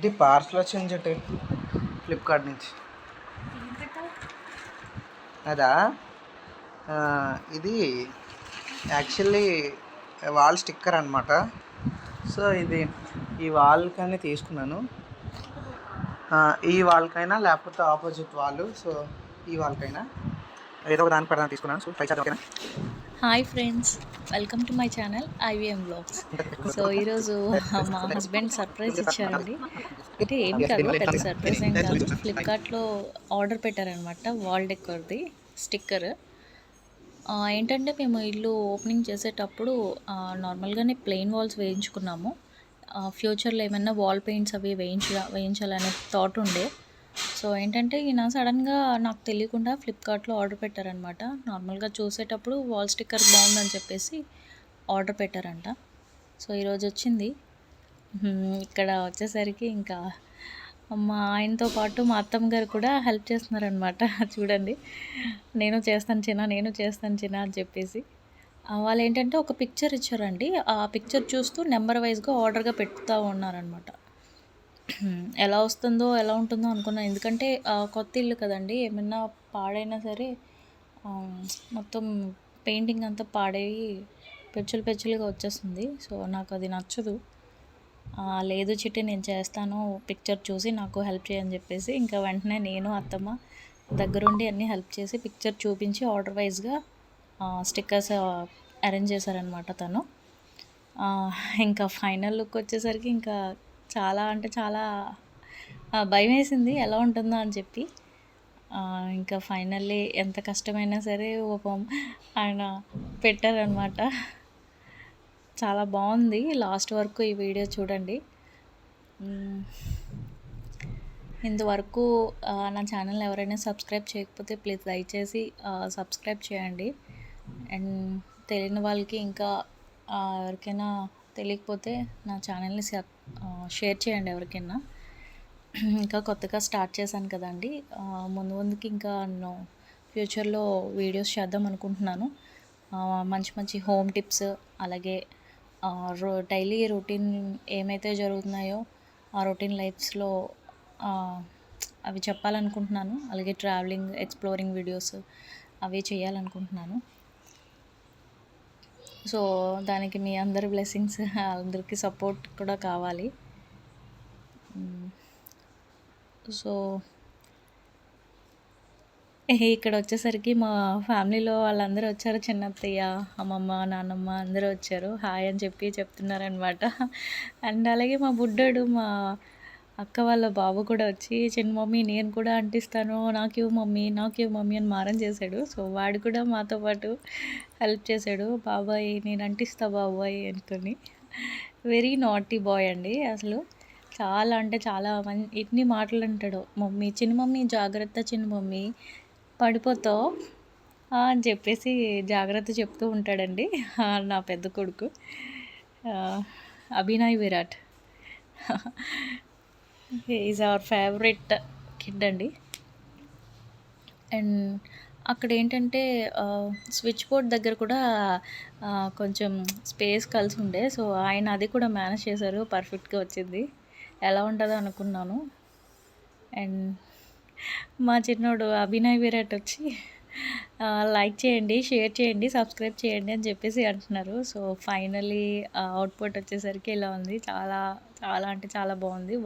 చిట్టి పార్సల్ వచ్చింది చిట్టి ఫ్లిప్కార్ట్ నుంచి. అదా ఇది యాక్చువల్లీ వాల్ స్టిక్కర్ అనమాట. సో ఇది ఈ వాల్కని తీసుకున్నాను. ఈ వాల్కైనా లేకపోతే ఆపోజిట్ వాల్. సో ఈ వాల్కైనా ఏదో ఒక దానికి పెడదాం తీసుకున్నాను. సో ట్రై చేద్దాం. ఓకేనా? Hi friends, welcome to my channel IVM vlogs. So ఈరోజు మా హస్బెండ్ సర్ప్రైజ్ ఇచ్చారండి. అంటే ఏం కాదు, పెద్ద సర్ప్రైజ్ ఏం కాదు. ఫ్లిప్కార్ట్లో ఆర్డర్ పెట్టారనమాట వాల్ డెకోర్ది స్టిక్కర్. ఏంటంటే మేము ఇల్లు ఓపెనింగ్ చేసేటప్పుడు నార్మల్గానే ప్లెయిన్ వాల్స్ వేయించుకున్నాము. ఫ్యూచర్లో ఏమైనా వాల్ పెయింట్స్ అవి వేయించాలనే థాట్ ఉండే. సో ఏంటంటే ఈయన సడన్గా నాకు తెలియకుండా ఫ్లిప్కార్ట్లో ఆర్డర్ పెట్టారనమాట. నార్మల్గా చూసేటప్పుడు వాల్ స్టిక్కర్ బాగుందని చెప్పేసి ఆర్డర్ పెట్టారంట. సో ఈరోజు వచ్చింది. ఇక్కడ వచ్చేసరికి ఇంకా మా ఆయనతో పాటు మా అత్తమ్మ గారు కూడా హెల్ప్ చేస్తున్నారనమాట. చూడండి, నేను చేస్తాను చిన్న అని చెప్పేసి వాళ్ళు ఏంటంటే ఒక పిక్చర్ ఇచ్చారండి. ఆ పిక్చర్ చూస్తూ నెంబర్ వైజ్గా ఆర్డర్గా పెడుతూ ఉన్నారనమాట. ఎలా వస్తుందో ఎలా ఉంటుందో అనుకున్నాను. ఎందుకంటే కొత్త ఇల్లు కదండి, ఏమన్నా పాడైనా సరే మొత్తం పెయింటింగ్ అంతా పాడయ్యి పెచ్చులుగా వచ్చేస్తుంది. సో నాకు అది నచ్చదు. లేదు చిట్టి, నేను చేస్తాను, పిక్చర్ చూసి నాకు హెల్ప్ చేయని చెప్పేసి ఇంకా వెంటనే నేను అత్తమ్మ దగ్గరుండి అన్నీ హెల్ప్ చేసి పిక్చర్ చూపించి ఆర్డర్ వైజ్గా స్టిక్కర్స్ అరేంజ్ చేశారనమాట తను. ఇంకా ఫైనల్ లుక్ వచ్చేసరికి ఇంకా చాలా అంటే చాలా భయం వేసింది ఎలా ఉంటుందో అని చెప్పి. ఇంకా ఫైనల్లీ ఎంత కష్టమైనా సరే ఆయన పెట్టారనమాట. చాలా బాగుంది. లాస్ట్ వరకు ఈ వీడియో చూడండి. ఇంతవరకు నా ఛానల్ ఎవరైనా సబ్స్క్రైబ్ చేయకపోతే ప్లీజ్ దయచేసి సబ్స్క్రైబ్ చేయండి. అండ్ తెలియని వాళ్ళకి ఇంకా ఎవరికైనా తెలియకపోతే నా ఛానల్ని షేర్ చేయండి ఎవరికైనా. ఇంకా కొత్తగా స్టార్ట్ చేశాను కదండి, ముందుకి ఇంకా నేను ఫ్యూచర్లో వీడియోస్ చేద్దాం అనుకుంటున్నాను. మంచి హోమ్ టిప్స్, అలాగే డైలీ రొటీన్ ఏమైతే జరుగుతున్నాయో ఆ రొటీన్ లైఫ్స్లో అవి చెప్పాలనుకుంటున్నాను. అలాగే ట్రావెలింగ్, ఎక్స్ప్లోరింగ్ వీడియోస్ అవి చేయాలనుకుంటున్నాను. సో దానికి మీ అందరి బ్లెస్సింగ్స్, అందరికీ సపోర్ట్ కూడా కావాలి. సో ఇక్కడ వచ్చేసరికి మా ఫ్యామిలీలో వాళ్ళందరూ వచ్చారు. చిన్నత్తయ్య, అమ్మమ్మ, నాన్నమ్మ అందరూ వచ్చారు. హాయ్ అని చెప్తున్నారనమాట. అండ్ అలాగే మా బుడ్డోడు, మా అక్క వాళ్ళ బాబు కూడా వచ్చి చిన్న మమ్మీ నేను కూడా అంటిస్తాను, నాకేవు మమ్మీ అని మారం చేశాడు. సో వాడు కూడా మాతో పాటు హెల్ప్ చేశాడు. బాబాయ్ నేను అంటిస్తా బాబాయ్ అనుకొని. వెరీ నాటీ బాయ్ అండి అసలు. చాలా అంటే చాలా ఎన్ని మాటలు అంటాడు. చిన్న మమ్మీ జాగ్రత్త, చిన్న మమ్మీ పడిపోతావు అని చెప్పేసి జాగ్రత్త చెప్తూ ఉంటాడండి నా పెద్ద కొడుకు Abhinay Virat. Is our favourite kid అండి. అండ్ అక్కడ ఏంటంటే స్విచ్ బోర్డ్ దగ్గర కూడా కొంచెం స్పేస్ కలిసి ఉండే. సో ఆయన అది కూడా మేనేజ్ చేశారు, పర్ఫెక్ట్గా వచ్చింది. ఎలా ఉంటుందో అనుకున్నాను. అండ్ మా చిన్నోడు అభినయ్ విరాట్ వచ్చి లైక్ చేయండి, షేర్ చేయండి, సబ్స్క్రైబ్ చేయండి అని చెప్పేసి అంటున్నారు. సో ఫైనలీ అవుట్పుట్ వచ్చేసరికి ఇలా ఉంది. చాలా చాలా అంటే చాలా బాగుంది.